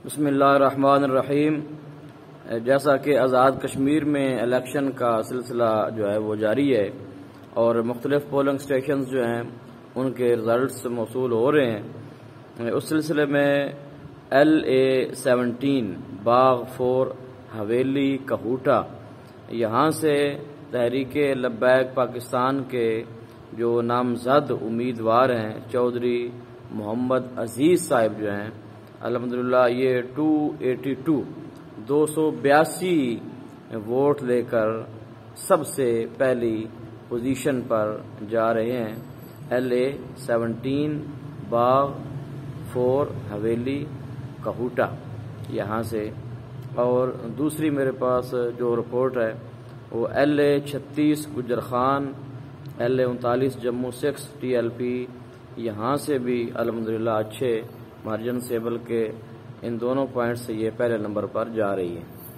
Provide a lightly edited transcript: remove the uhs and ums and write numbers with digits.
بسم اللہ الرحمن الرحیم۔ جیسا کہ آزاد کشمیر میں الیکشن کا سلسلہ جو ہے وہ جاری ہے اور مختلف پولنگ سٹیشنز جو ہیں ان کے رزلٹس موصول ہو رہے ہیں، اس سلسلے میں LA-17 باغ 4 حویلی کہوٹہ یہاں سے تحریک لبیک پاکستان کے جو نامزد امیدوار ہیں چودھری محمد عزیز صاحب جو ہیں الحمدللہ یہ 282 ووٹ لے کر سب سے پہلی پوزیشن پر جا رہے ہیں۔ LA-17 باغ 4 حویلی کہوٹہ یہاں سے، اور دوسری میرے پاس جو رپورٹ ہے وہ LA-36 گجرخان LA-39 جموں 6 TLP یہاں سے بھی الحمدللہ اچھے مارجن سے، بلکہ ان دونوں پوائنٹ سے یہ پہلے نمبر پر جا رہی ہے۔